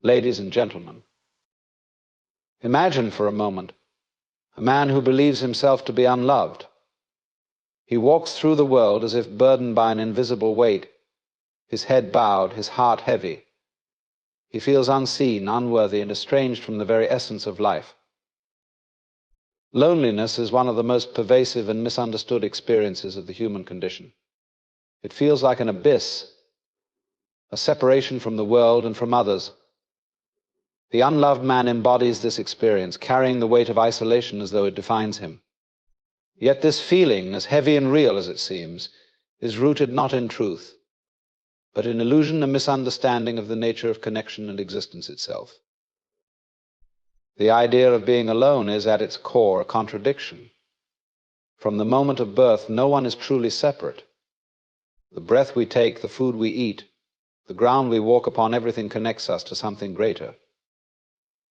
Ladies and gentlemen, imagine for a moment a man who believes himself to be unloved. He walks through the world as if burdened by an invisible weight, his head bowed, his heart heavy. He feels unseen, unworthy, and estranged from the very essence of life. Loneliness is one of the most pervasive and misunderstood experiences of the human condition. It feels like an abyss, a separation from the world and from others. The unloved man embodies this experience, carrying the weight of isolation as though it defines him. Yet this feeling, as heavy and real as it seems, is rooted not in truth, but in illusion and misunderstanding of the nature of connection and existence itself. The idea of being alone is at its core a contradiction. From the moment of birth, no one is truly separate. The breath we take, the food we eat, the ground we walk upon, everything connects us to something greater.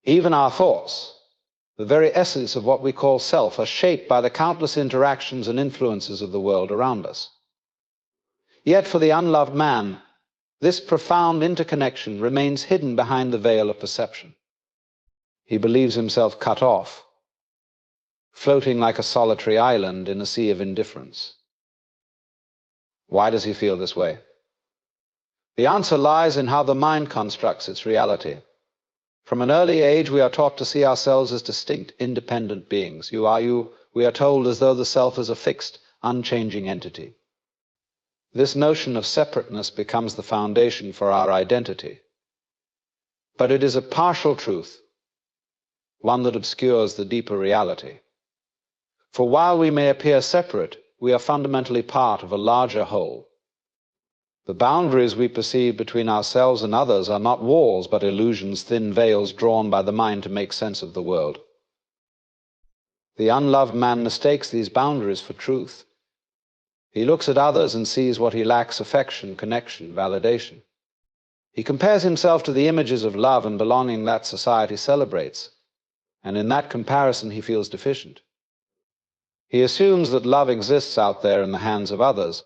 Even our thoughts, the very essence of what we call self, are shaped by the countless interactions and influences of the world around us. Yet for the unloved man, this profound interconnection remains hidden behind the veil of perception. He believes himself cut off, floating like a solitary island in a sea of indifference. Why does he feel this way? The answer lies in how the mind constructs its reality. From an early age, we are taught to see ourselves as distinct, independent beings. You are you, we are told, as though the self is a fixed, unchanging entity. This notion of separateness becomes the foundation for our identity. But it is a partial truth, one that obscures the deeper reality. For while we may appear separate, we are fundamentally part of a larger whole. The boundaries we perceive between ourselves and others are not walls, but illusions, thin veils drawn by the mind to make sense of the world. The unloved man mistakes these boundaries for truth. He looks at others and sees what he lacks: affection, connection, validation. He compares himself to the images of love and belonging that society celebrates, and in that comparison he feels deficient. He assumes that love exists out there in the hands of others,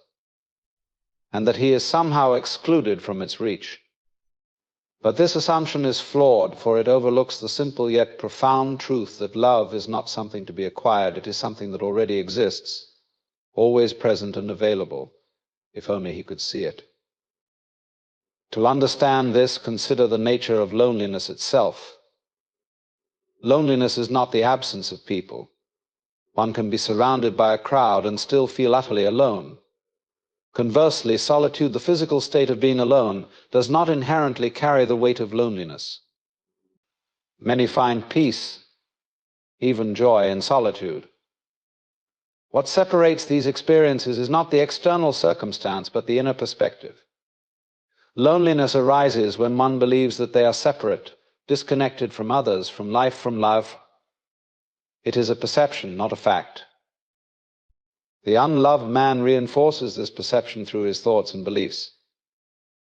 and that he is somehow excluded from its reach. But this assumption is flawed, for it overlooks the simple yet profound truth that love is not something to be acquired. It is something that already exists, always present and available, if only he could see it. To understand this, consider the nature of loneliness itself. Loneliness is not the absence of people. One can be surrounded by a crowd and still feel utterly alone. Conversely, solitude, the physical state of being alone, does not inherently carry the weight of loneliness. Many find peace, even joy, in solitude. What separates these experiences is not the external circumstance, but the inner perspective. Loneliness arises when one believes that they are separate, disconnected from others, from life, from love. It is a perception, not a fact. The unloved man reinforces this perception through his thoughts and beliefs.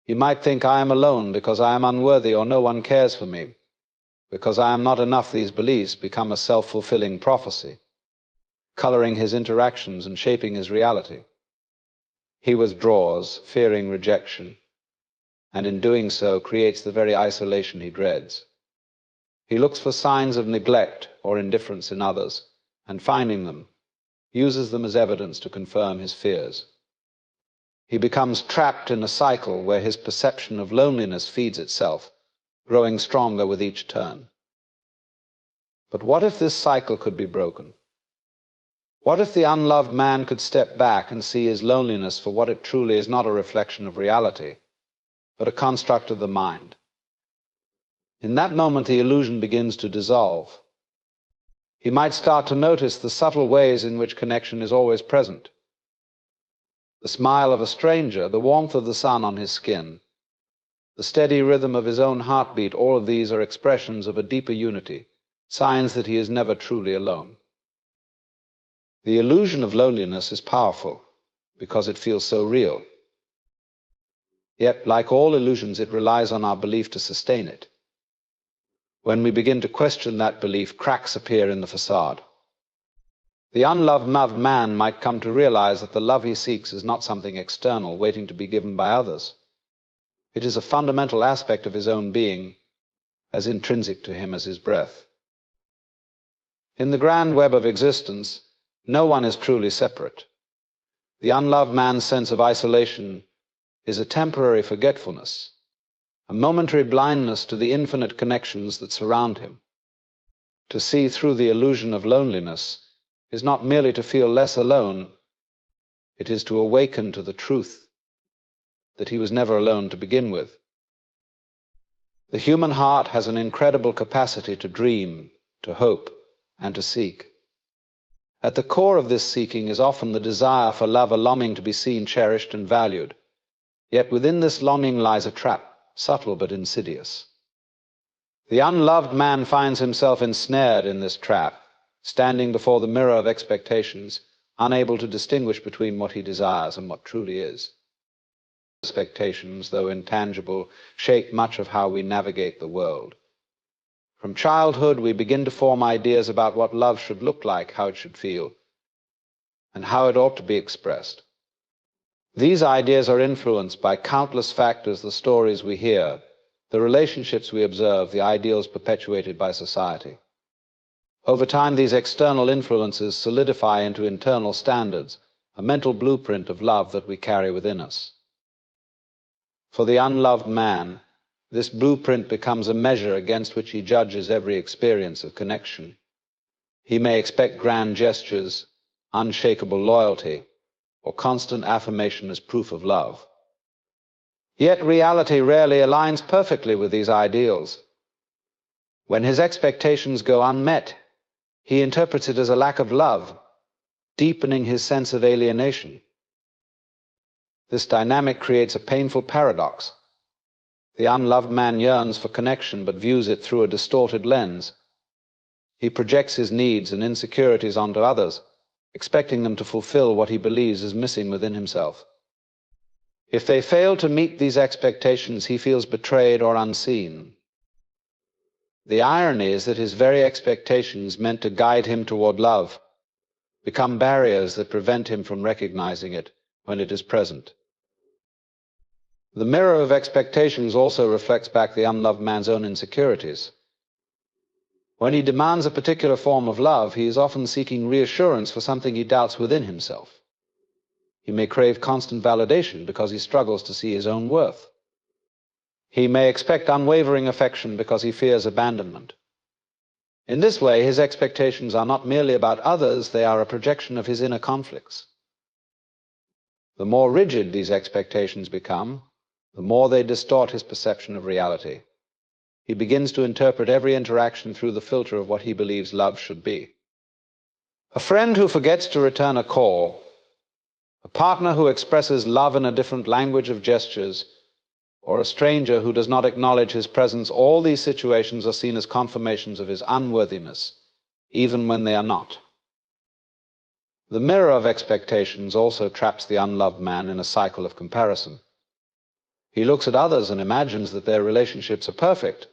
He might think, I am alone because I am unworthy, or no one cares for me. Because I am not enough, these beliefs become a self-fulfilling prophecy, coloring his interactions and shaping his reality. He withdraws, fearing rejection, and in doing so creates the very isolation he dreads. He looks for signs of neglect or indifference in others, and finding them, uses them as evidence to confirm his fears. He becomes trapped in a cycle where his perception of loneliness feeds itself, growing stronger with each turn. But what if this cycle could be broken? What if the unloved man could step back and see his loneliness for what it truly is, not a reflection of reality, but a construct of the mind? In that moment, the illusion begins to dissolve. He might start to notice the subtle ways in which connection is always present. The smile of a stranger, the warmth of the sun on his skin, the steady rhythm of his own heartbeat, all of these are expressions of a deeper unity, signs that he is never truly alone. The illusion of loneliness is powerful because it feels so real. Yet, like all illusions, it relies on our belief to sustain it. When we begin to question that belief, cracks appear in the facade. The unloved man might come to realize that the love he seeks is not something external, waiting to be given by others. It is a fundamental aspect of his own being, as intrinsic to him as his breath. In the grand web of existence, no one is truly separate. The unloved man's sense of isolation is a temporary forgetfulness, a momentary blindness to the infinite connections that surround him. To see through the illusion of loneliness is not merely to feel less alone, it is to awaken to the truth that he was never alone to begin with. The human heart has an incredible capacity to dream, to hope, and to seek. At the core of this seeking is often the desire for love, a longing to be seen, cherished, and valued. Yet within this longing lies a trap, subtle but insidious. The unloved man finds himself ensnared in this trap, standing before the mirror of expectations, unable to distinguish between what he desires and what truly is. Expectations, though intangible, shape much of how we navigate the world. From childhood, we begin to form ideas about what love should look like, how it should feel, and how it ought to be expressed. These ideas are influenced by countless factors: the stories we hear, the relationships we observe, the ideals perpetuated by society. Over time, these external influences solidify into internal standards, a mental blueprint of love that we carry within us. For the unloved man, this blueprint becomes a measure against which he judges every experience of connection. He may expect grand gestures, unshakable loyalty, or constant affirmation as proof of love. Yet reality rarely aligns perfectly with these ideals. When his expectations go unmet, he interprets it as a lack of love, deepening his sense of alienation. This dynamic creates a painful paradox. The unloved man yearns for connection but views it through a distorted lens. He projects his needs and insecurities onto others, expecting them to fulfill what he believes is missing within himself. If they fail to meet these expectations, he feels betrayed or unseen. The irony is that his very expectations, meant to guide him toward love, become barriers that prevent him from recognizing it when it is present. The mirror of expectations also reflects back the unloved man's own insecurities. When he demands a particular form of love, he is often seeking reassurance for something he doubts within himself. He may crave constant validation because he struggles to see his own worth. He may expect unwavering affection because he fears abandonment. In this way, his expectations are not merely about others, they are a projection of his inner conflicts. The more rigid these expectations become, the more they distort his perception of reality. He begins to interpret every interaction through the filter of what he believes love should be. A friend who forgets to return a call, a partner who expresses love in a different language of gestures, or a stranger who does not acknowledge his presence, all these situations are seen as confirmations of his unworthiness, even when they are not. The mirror of expectations also traps the unloved man in a cycle of comparison. He looks at others and imagines that their relationships are perfect,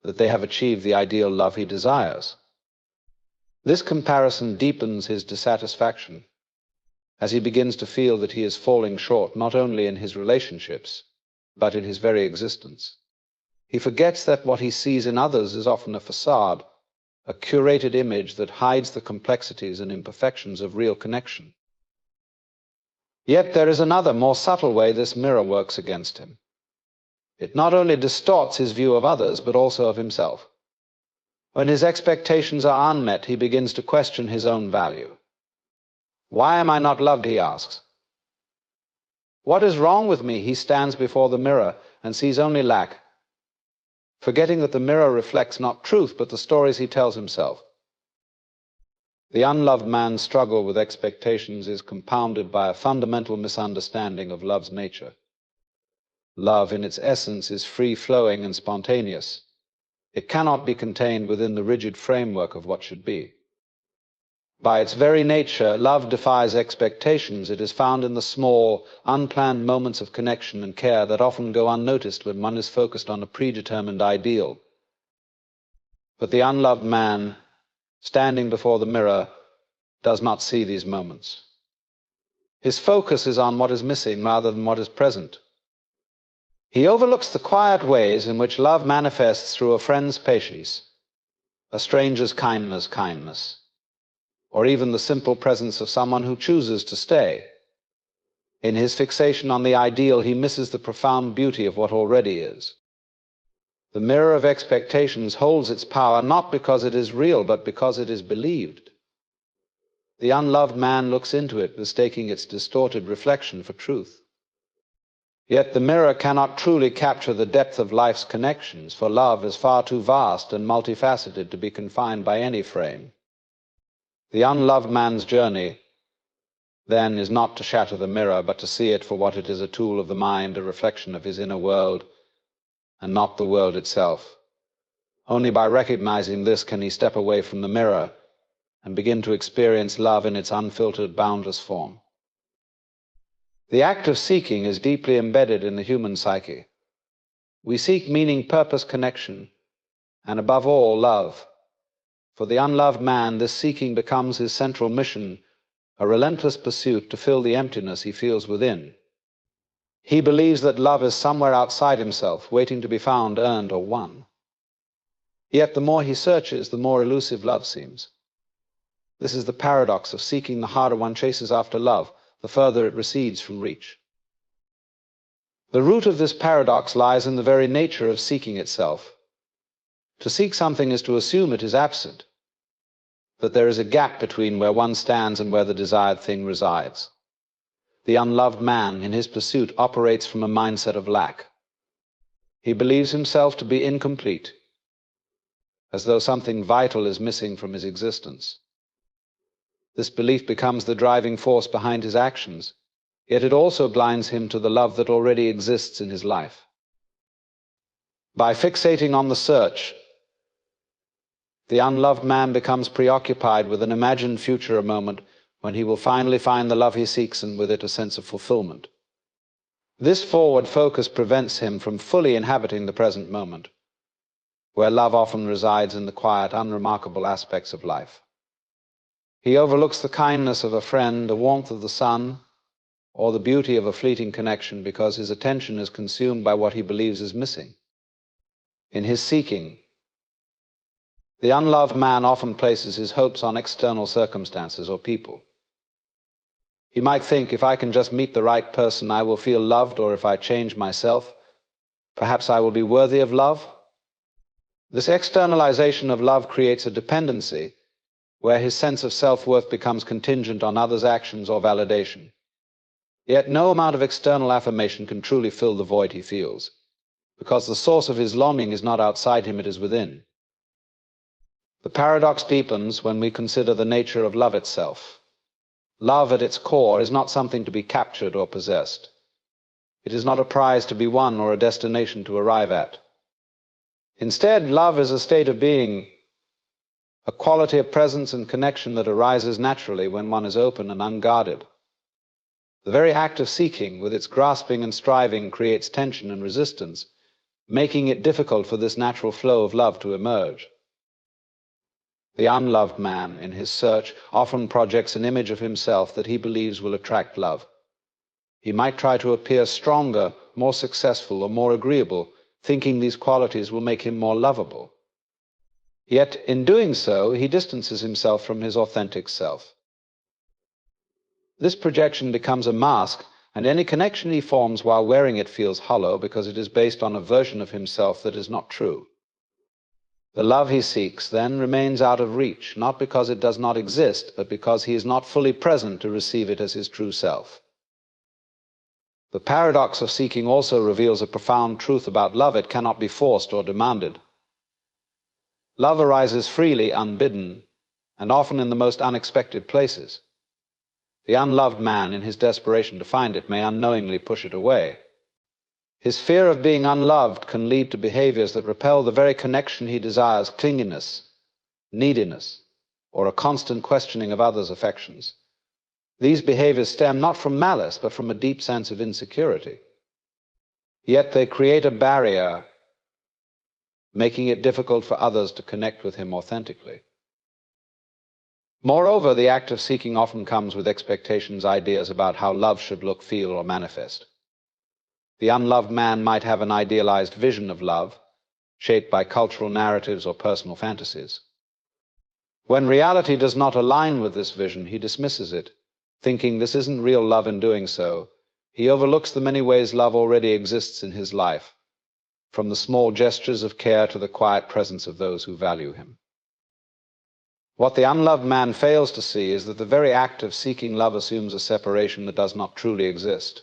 that they have achieved the ideal love he desires. This comparison deepens his dissatisfaction as he begins to feel that he is falling short not only in his relationships, but in his very existence. He forgets that what he sees in others is often a facade, a curated image that hides the complexities and imperfections of real connection. Yet there is another, more subtle way this mirror works against him. It not only distorts his view of others, but also of himself. When his expectations are unmet, he begins to question his own value. Why am I not loved, he asks. What is wrong with me? He stands before the mirror and sees only lack, forgetting that the mirror reflects not truth, but the stories he tells himself. The unloved man's struggle with expectations is compounded by a fundamental misunderstanding of love's nature. Love, in its essence, is free-flowing and spontaneous. It cannot be contained within the rigid framework of what should be. By its very nature, love defies expectations. It is found in the small, unplanned moments of connection and care that often go unnoticed when one is focused on a predetermined ideal. But the unloved man, standing before the mirror, does not see these moments. His focus is on what is missing rather than what is present. He overlooks the quiet ways in which love manifests through a friend's patience, a stranger's kindness, or even the simple presence of someone who chooses to stay. In his fixation on the ideal, he misses the profound beauty of what already is. The mirror of expectations holds its power not because it is real, but because it is believed. The unloved man looks into it, mistaking its distorted reflection for truth. Yet the mirror cannot truly capture the depth of life's connections, for love is far too vast and multifaceted to be confined by any frame. The unloved man's journey, then, is not to shatter the mirror, but to see it for what it is, a tool of the mind, a reflection of his inner world, and not the world itself. Only by recognizing this can he step away from the mirror and begin to experience love in its unfiltered, boundless form. The act of seeking is deeply embedded in the human psyche. We seek meaning, purpose, connection, and above all, love. For the unloved man, this seeking becomes his central mission, a relentless pursuit to fill the emptiness he feels within. He believes that love is somewhere outside himself, waiting to be found, earned, or won. Yet the more he searches, the more elusive love seems. This is the paradox of seeking. The harder one chases after love, the further it recedes from reach. The root of this paradox lies in the very nature of seeking itself. To seek something is to assume it is absent, that there is a gap between where one stands and where the desired thing resides. The unloved man, in his pursuit, operates from a mindset of lack. He believes himself to be incomplete, as though something vital is missing from his existence. This belief becomes the driving force behind his actions, yet it also blinds him to the love that already exists in his life. By fixating on the search, the unloved man becomes preoccupied with an imagined future, a moment when he will finally find the love he seeks, and with it a sense of fulfillment. This forward focus prevents him from fully inhabiting the present moment, where love often resides in the quiet, unremarkable aspects of life. He overlooks the kindness of a friend, the warmth of the sun, or the beauty of a fleeting connection, because his attention is consumed by what he believes is missing. In his seeking, the unloved man often places his hopes on external circumstances or people. He might think, if I can just meet the right person, I will feel loved, or if I change myself, perhaps I will be worthy of love. This externalization of love creates a dependency where his sense of self-worth becomes contingent on others' actions or validation. Yet no amount of external affirmation can truly fill the void he feels, because the source of his longing is not outside him, it is within. The paradox deepens when we consider the nature of love itself. Love at its core is not something to be captured or possessed. It is not a prize to be won or a destination to arrive at. Instead, love is a state of being, a quality of presence and connection that arises naturally when one is open and unguarded. The very act of seeking, with its grasping and striving, creates tension and resistance, making it difficult for this natural flow of love to emerge. The unloved man, in his search, often projects an image of himself that he believes will attract love. He might try to appear stronger, more successful, or more agreeable, thinking these qualities will make him more lovable. Yet, in doing so, he distances himself from his authentic self. This projection becomes a mask, and any connection he forms while wearing it feels hollow, because it is based on a version of himself that is not true. The love he seeks, then, remains out of reach, not because it does not exist, but because he is not fully present to receive it as his true self. The paradox of seeking also reveals a profound truth about love: it cannot be forced or demanded. Love arises freely, unbidden, and often in the most unexpected places. The unloved man, in his desperation to find it, may unknowingly push it away. His fear of being unloved can lead to behaviors that repel the very connection he desires: clinginess, neediness, or a constant questioning of others' affections. These behaviors stem not from malice, but from a deep sense of insecurity. Yet they create a barrier, making it difficult for others to connect with him authentically. Moreover, the act of seeking often comes with expectations, ideas about how love should look, feel, or manifest. The unloved man might have an idealized vision of love, shaped by cultural narratives or personal fantasies. When reality does not align with this vision, he dismisses it, thinking this isn't real love. In doing so, he overlooks the many ways love already exists in his life, from the small gestures of care to the quiet presence of those who value him. What the unloved man fails to see is that the very act of seeking love assumes a separation that does not truly exist.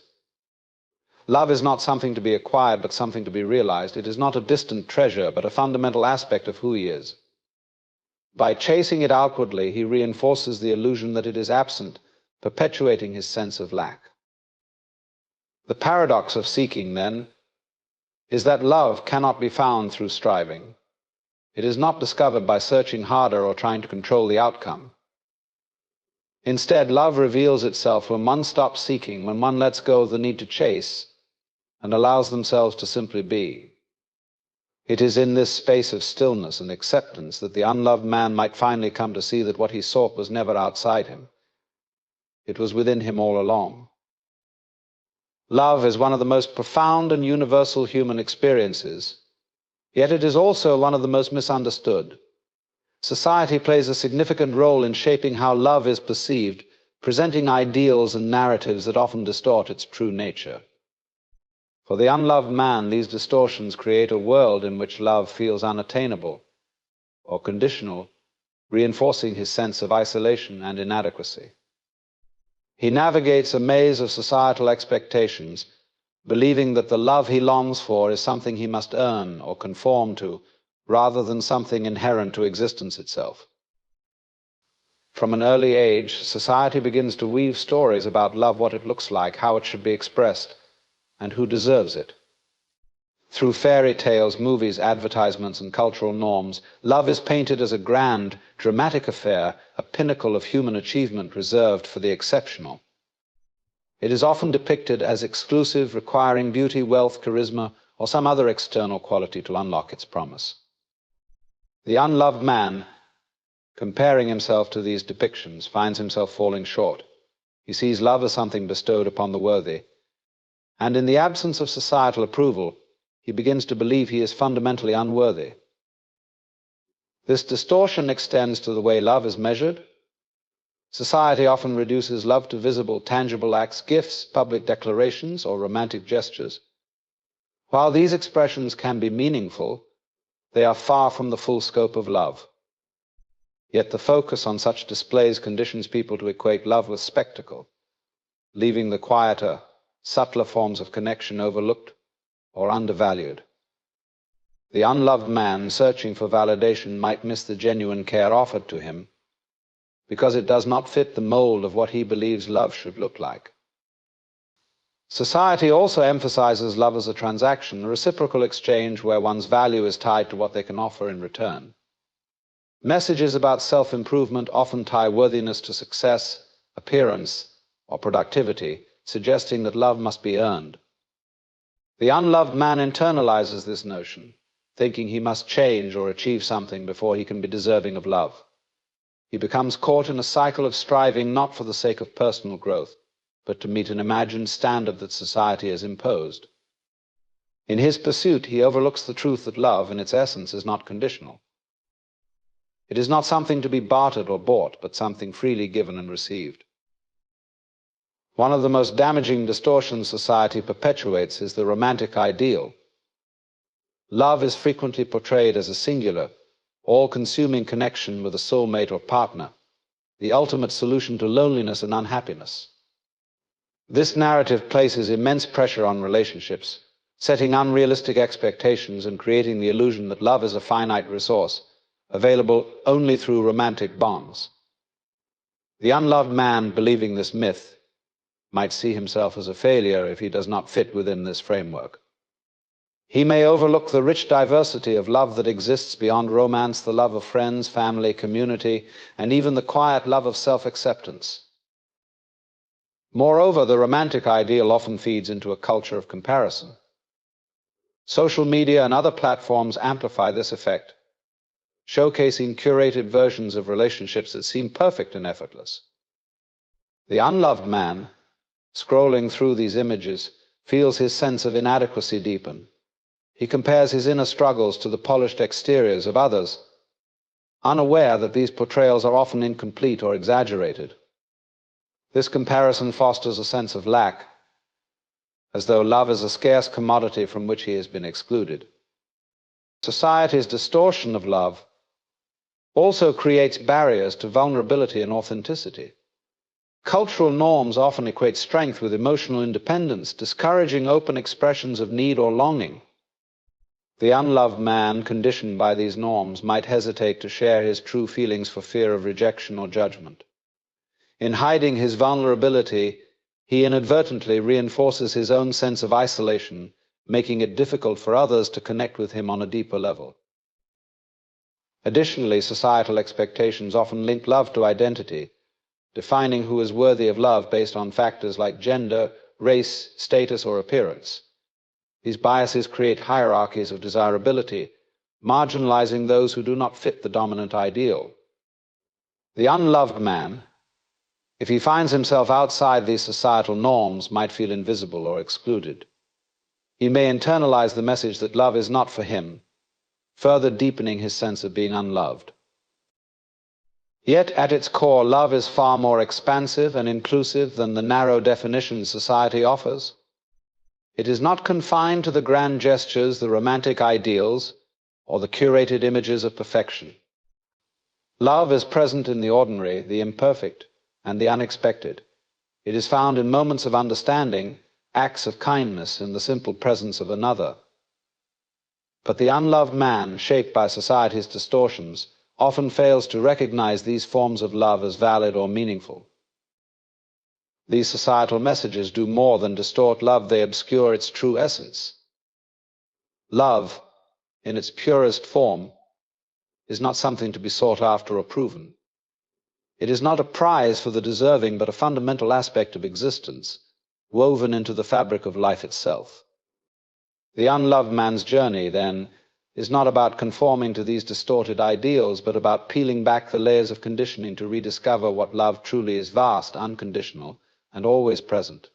Love is not something to be acquired, but something to be realized. It is not a distant treasure, but a fundamental aspect of who he is. By chasing it outwardly, he reinforces the illusion that it is absent, perpetuating his sense of lack. The paradox of seeking, then, is that love cannot be found through striving. It is not discovered by searching harder or trying to control the outcome. Instead, love reveals itself when one stops seeking, when one lets go of the need to chase and allows themselves to simply be. It is in this space of stillness and acceptance that the unloved man might finally come to see that what he sought was never outside him. It was within him all along. Love is one of the most profound and universal human experiences, yet it is also one of the most misunderstood. Society plays a significant role in shaping how love is perceived, presenting ideals and narratives that often distort its true nature. For the unloved man, these distortions create a world in which love feels unattainable or conditional, reinforcing his sense of isolation and inadequacy. He navigates a maze of societal expectations, believing that the love he longs for is something he must earn or conform to, rather than something inherent to existence itself. From an early age, society begins to weave stories about love, what it looks like, how it should be expressed, and who deserves it. Through fairy tales, movies, advertisements, and cultural norms, love is painted as a grand, dramatic affair, a pinnacle of human achievement reserved for the exceptional. It is often depicted as exclusive, requiring beauty, wealth, charisma, or some other external quality to unlock its promise. The unloved man, comparing himself to these depictions, finds himself falling short. He sees love as something bestowed upon the worthy, and in the absence of societal approval, he begins to believe he is fundamentally unworthy. This distortion extends to the way love is measured. Society often reduces love to visible, tangible acts, gifts, public declarations, or romantic gestures. While these expressions can be meaningful, they are far from the full scope of love. Yet the focus on such displays conditions people to equate love with spectacle, leaving the quieter, subtler forms of connection overlooked or undervalued. The unloved man, searching for validation, might miss the genuine care offered to him because it does not fit the mold of what he believes love should look like. Society also emphasizes love as a transaction, a reciprocal exchange where one's value is tied to what they can offer in return. Messages about self-improvement often tie worthiness to success, appearance, or productivity, suggesting that love must be earned. The unloved man internalizes this notion, thinking he must change or achieve something before he can be deserving of love. He becomes caught in a cycle of striving not for the sake of personal growth, but to meet an imagined standard that society has imposed. In his pursuit, he overlooks the truth that love, in its essence, is not conditional. It is not something to be bartered or bought, but something freely given and received. One of the most damaging distortions society perpetuates is the romantic ideal. Love is frequently portrayed as a singular, all-consuming connection with a soulmate or partner, the ultimate solution to loneliness and unhappiness. This narrative places immense pressure on relationships, setting unrealistic expectations and creating the illusion that love is a finite resource, available only through romantic bonds. The unloved man, believing this myth, might see himself as a failure if he does not fit within this framework. He may overlook the rich diversity of love that exists beyond romance, the love of friends, family, community, and even the quiet love of self-acceptance. Moreover, the romantic ideal often feeds into a culture of comparison. Social media and other platforms amplify this effect, showcasing curated versions of relationships that seem perfect and effortless. The unloved man, scrolling through these images, feels his sense of inadequacy deepen. He compares his inner struggles to the polished exteriors of others, unaware that these portrayals are often incomplete or exaggerated. This comparison fosters a sense of lack, as though love is a scarce commodity from which he has been excluded. Society's distortion of love also creates barriers to vulnerability and authenticity. Cultural norms often equate strength with emotional independence, discouraging open expressions of need or longing. The unloved man, conditioned by these norms, might hesitate to share his true feelings for fear of rejection or judgment. In hiding his vulnerability, he inadvertently reinforces his own sense of isolation, making it difficult for others to connect with him on a deeper level. Additionally, societal expectations often link love to identity, defining who is worthy of love based on factors like gender, race, status, or appearance. These biases create hierarchies of desirability, marginalizing those who do not fit the dominant ideal. The unloved man, if he finds himself outside these societal norms, might feel invisible or excluded. He may internalize the message that love is not for him, further deepening his sense of being unloved. Yet, at its core, love is far more expansive and inclusive than the narrow definitions society offers. It is not confined to the grand gestures, the romantic ideals, or the curated images of perfection. Love is present in the ordinary, the imperfect, and the unexpected. It is found in moments of understanding, acts of kindness, and the simple presence of another. But the unloved man, shaped by society's distortions, often fails to recognize these forms of love as valid or meaningful. These societal messages do more than distort love, they obscure its true essence. Love, in its purest form, is not something to be sought after or proven. It is not a prize for the deserving, but a fundamental aspect of existence, woven into the fabric of life itself. The unloved man's journey, then, is not about conforming to these distorted ideals, but about peeling back the layers of conditioning to rediscover what love truly is: vast, unconditional, and always present.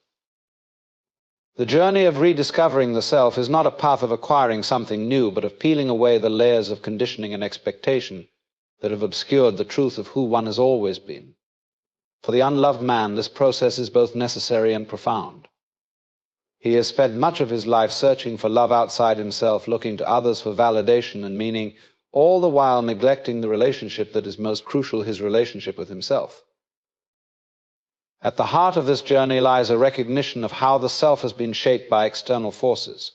The journey of rediscovering the self is not a path of acquiring something new, but of peeling away the layers of conditioning and expectation that have obscured the truth of who one has always been. For the unloved man, this process is both necessary and profound. He has spent much of his life searching for love outside himself, looking to others for validation and meaning, all the while neglecting the relationship that is most crucial: his relationship with himself. At the heart of this journey lies a recognition of how the self has been shaped by external forces.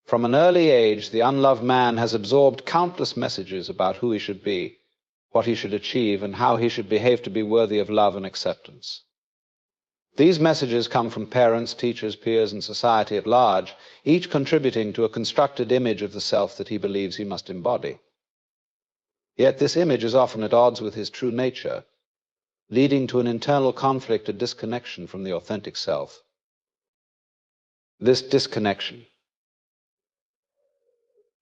From an early age, the unloved man has absorbed countless messages about who he should be, what he should achieve, and how he should behave to be worthy of love and acceptance. These messages come from parents, teachers, peers, and society at large, each contributing to a constructed image of the self that he believes he must embody. Yet this image is often at odds with his true nature, leading to an internal conflict, a disconnection from the authentic self. This disconnection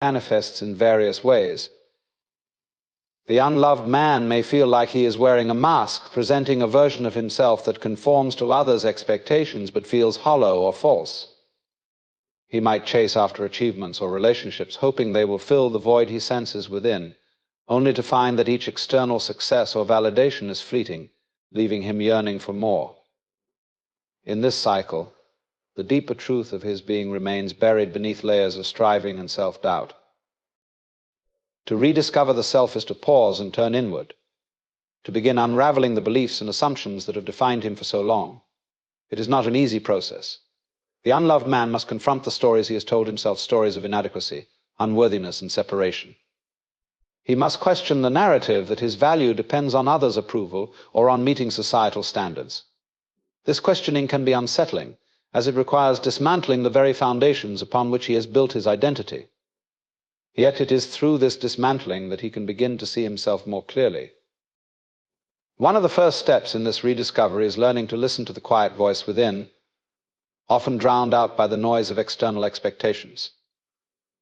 manifests in various ways. The unloved man may feel like he is wearing a mask, presenting a version of himself that conforms to others' expectations but feels hollow or false. He might chase after achievements or relationships, hoping they will fill the void he senses within, only to find that each external success or validation is fleeting, leaving him yearning for more. In this cycle, the deeper truth of his being remains buried beneath layers of striving and self-doubt. To rediscover the self is to pause and turn inward, to begin unraveling the beliefs and assumptions that have defined him for so long. It is not an easy process. The unloved man must confront the stories he has told himself, stories of inadequacy, unworthiness, and separation. He must question the narrative that his value depends on others' approval or on meeting societal standards. This questioning can be unsettling, as it requires dismantling the very foundations upon which he has built his identity. Yet it is through this dismantling that he can begin to see himself more clearly. One of the first steps in this rediscovery is learning to listen to the quiet voice within, often drowned out by the noise of external expectations.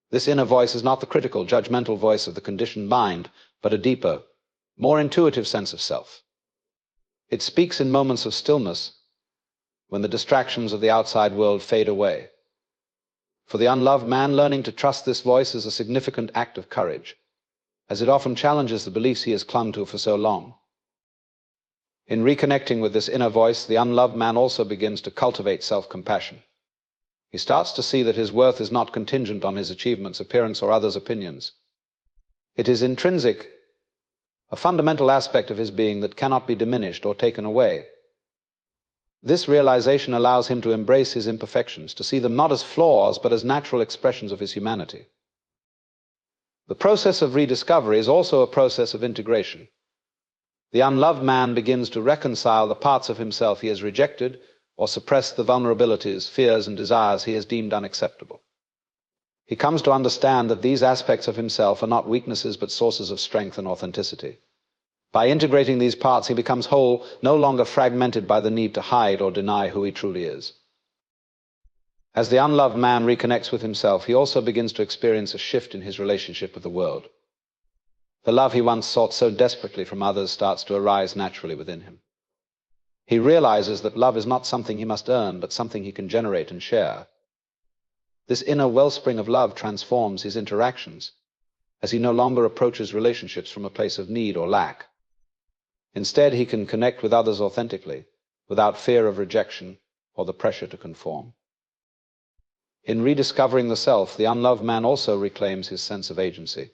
This inner voice is not the critical, judgmental voice of the conditioned mind, but a deeper, more intuitive sense of self. It speaks in moments of stillness, when the distractions of the outside world fade away. For the unloved man, learning to trust this voice is a significant act of courage, as it often challenges the beliefs he has clung to for so long. In reconnecting with this inner voice, the unloved man also begins to cultivate self-compassion. He starts to see that his worth is not contingent on his achievements, appearance, or others' opinions. It is intrinsic, a fundamental aspect of his being that cannot be diminished or taken away. This realization allows him to embrace his imperfections, to see them not as flaws, but as natural expressions of his humanity. The process of rediscovery is also a process of integration. The unloved man begins to reconcile the parts of himself he has rejected or suppressed, the vulnerabilities, fears, and desires he has deemed unacceptable. He comes to understand that these aspects of himself are not weaknesses but sources of strength and authenticity. By integrating these parts, he becomes whole, no longer fragmented by the need to hide or deny who he truly is. As the unloved man reconnects with himself, he also begins to experience a shift in his relationship with the world. The love he once sought so desperately from others starts to arise naturally within him. He realizes that love is not something he must earn, but something he can generate and share. This inner wellspring of love transforms his interactions, as he no longer approaches relationships from a place of need or lack. Instead, he can connect with others authentically, without fear of rejection or the pressure to conform. In rediscovering the self, the unloved man also reclaims his sense of agency.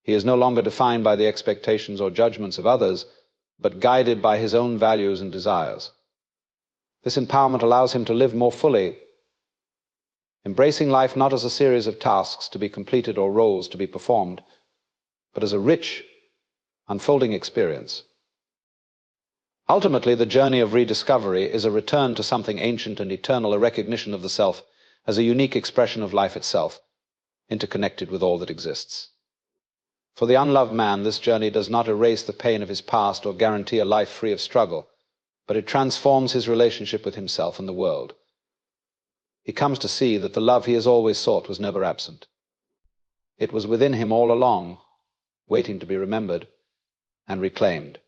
He is no longer defined by the expectations or judgments of others, but guided by his own values and desires. This empowerment allows him to live more fully, embracing life not as a series of tasks to be completed or roles to be performed, but as a rich, unfolding experience. Ultimately, the journey of rediscovery is a return to something ancient and eternal, a recognition of the self as a unique expression of life itself, interconnected with all that exists. For the unloved man, this journey does not erase the pain of his past or guarantee a life free of struggle, but it transforms his relationship with himself and the world. He comes to see that the love he has always sought was never absent. It was within him all along, waiting to be remembered and reclaimed.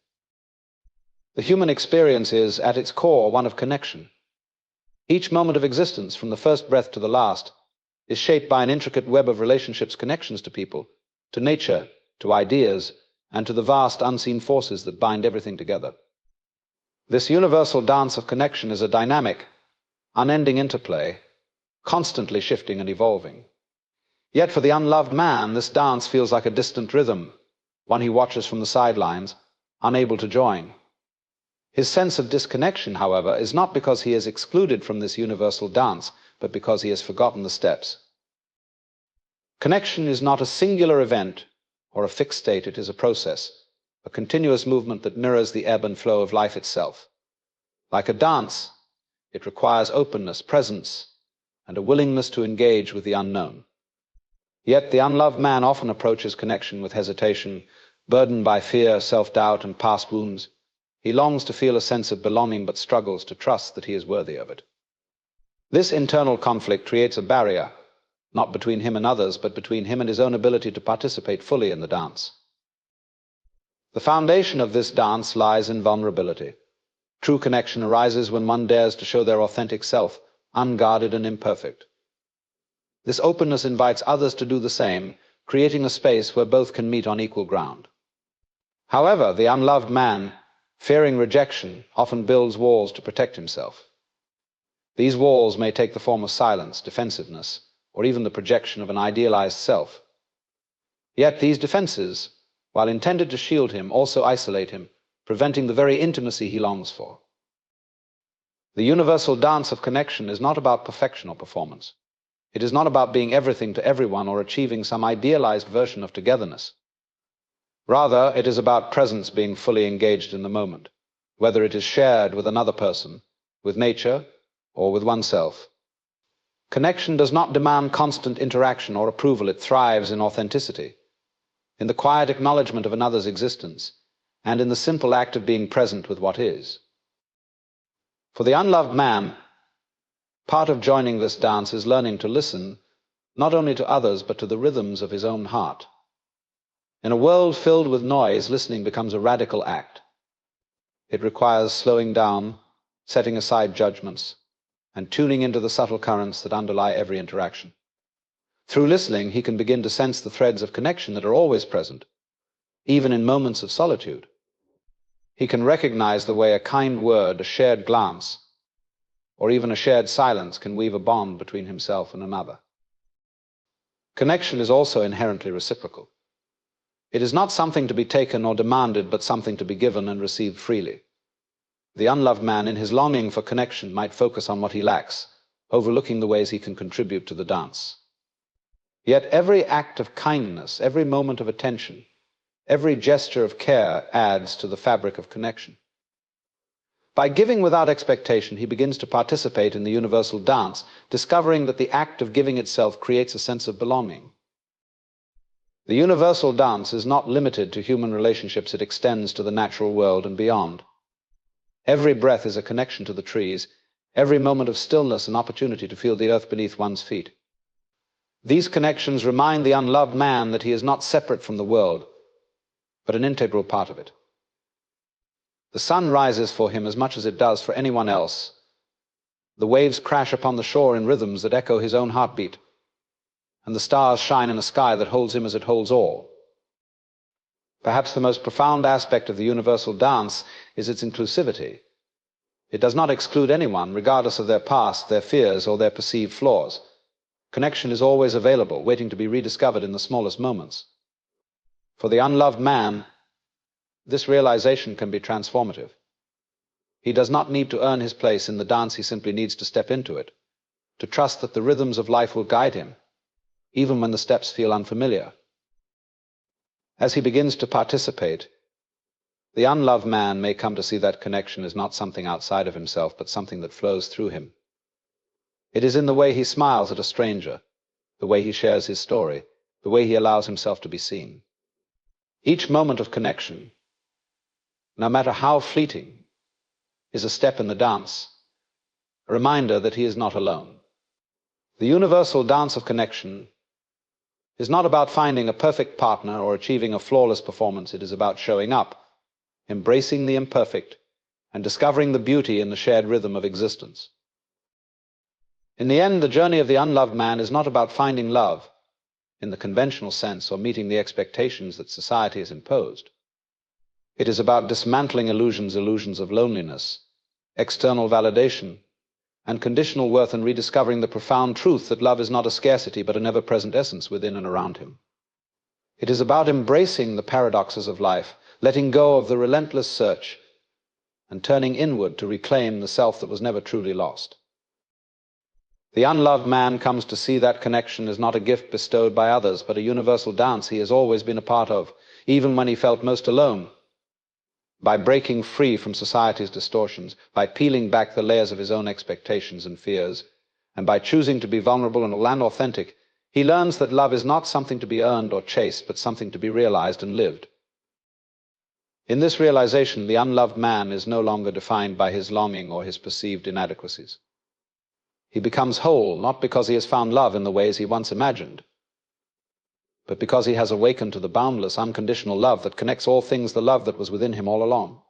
The human experience is, at its core, one of connection. Each moment of existence, from the first breath to the last, is shaped by an intricate web of relationships, connections to people, to nature, to ideas, and to the vast unseen forces that bind everything together. This universal dance of connection is a dynamic, unending interplay, constantly shifting and evolving. Yet for the unloved man, this dance feels like a distant rhythm, one he watches from the sidelines, unable to join. His sense of disconnection, however, is not because he is excluded from this universal dance, but because he has forgotten the steps. Connection is not a singular event or a fixed state, it is a process, a continuous movement that mirrors the ebb and flow of life itself. Like a dance, it requires openness, presence, and a willingness to engage with the unknown. Yet the unloved man often approaches connection with hesitation, burdened by fear, self-doubt, and past wounds. He longs to feel a sense of belonging, but struggles to trust that he is worthy of it. This internal conflict creates a barrier, not between him and others, but between him and his own ability to participate fully in the dance. The foundation of this dance lies in vulnerability. True connection arises when one dares to show their authentic self, unguarded and imperfect. This openness invites others to do the same, creating a space where both can meet on equal ground. However, the unloved man, fearing rejection, often builds walls to protect himself. These walls may take the form of silence, defensiveness, or even the projection of an idealized self. Yet these defenses, while intended to shield him, also isolate him, preventing the very intimacy he longs for. The universal dance of connection is not about perfection or performance. It is not about being everything to everyone or achieving some idealized version of togetherness. Rather, it is about presence, being fully engaged in the moment, whether it is shared with another person, with nature, or with oneself. Connection does not demand constant interaction or approval. It thrives in authenticity, in the quiet acknowledgement of another's existence, and in the simple act of being present with what is. For the unloved man, part of joining this dance is learning to listen, not only to others, but to the rhythms of his own heart. In a world filled with noise, listening becomes a radical act. It requires slowing down, setting aside judgments, and tuning into the subtle currents that underlie every interaction. Through listening, he can begin to sense the threads of connection that are always present, even in moments of solitude. He can recognize the way a kind word, a shared glance, or even a shared silence can weave a bond between himself and another. Connection is also inherently reciprocal. It is not something to be taken or demanded, but something to be given and received freely. The unloved man, in his longing for connection, might focus on what he lacks, overlooking the ways he can contribute to the dance. Yet every act of kindness, every moment of attention, every gesture of care adds to the fabric of connection. By giving without expectation, he begins to participate in the universal dance, discovering that the act of giving itself creates a sense of belonging. The universal dance is not limited to human relationships, it extends to the natural world and beyond. Every breath is a connection to the trees, every moment of stillness an opportunity to feel the earth beneath one's feet. These connections remind the unloved man that he is not separate from the world, but an integral part of it. The sun rises for him as much as it does for anyone else. The waves crash upon the shore in rhythms that echo his own heartbeat, and the stars shine in a sky that holds him as it holds all. Perhaps the most profound aspect of the universal dance is its inclusivity. It does not exclude anyone, regardless of their past, their fears, or their perceived flaws. Connection is always available, waiting to be rediscovered in the smallest moments. For the unloved man, this realization can be transformative. He does not need to earn his place in the dance, he simply needs to step into it, to trust that the rhythms of life will guide him, even when the steps feel unfamiliar. As he begins to participate, the unloved man may come to see that connection is not something outside of himself, but something that flows through him. It is in the way he smiles at a stranger, the way he shares his story, the way he allows himself to be seen. Each moment of connection, no matter how fleeting, is a step in the dance, a reminder that he is not alone. The universal dance of connection is not about finding a perfect partner or achieving a flawless performance. It is about showing up, embracing the imperfect, and discovering the beauty in the shared rhythm of existence. In the end, the journey of the unloved man is not about finding love in the conventional sense or meeting the expectations that society has imposed. It is about dismantling illusions of loneliness, external validation, and conditional worth, and rediscovering the profound truth that love is not a scarcity but an ever-present essence within and around him. It is about embracing the paradoxes of life, letting go of the relentless search, and turning inward to reclaim the self that was never truly lost. The unloved man comes to see that connection is not a gift bestowed by others, but a universal dance he has always been a part of, even when he felt most alone. By breaking free from society's distortions, by peeling back the layers of his own expectations and fears, and by choosing to be vulnerable and authentic, he learns that love is not something to be earned or chased, but something to be realized and lived. In this realization, the unloved man is no longer defined by his longing or his perceived inadequacies. He becomes whole, not because he has found love in the ways he once imagined, but because he has awakened to the boundless, unconditional love that connects all things, the love that was within him all along.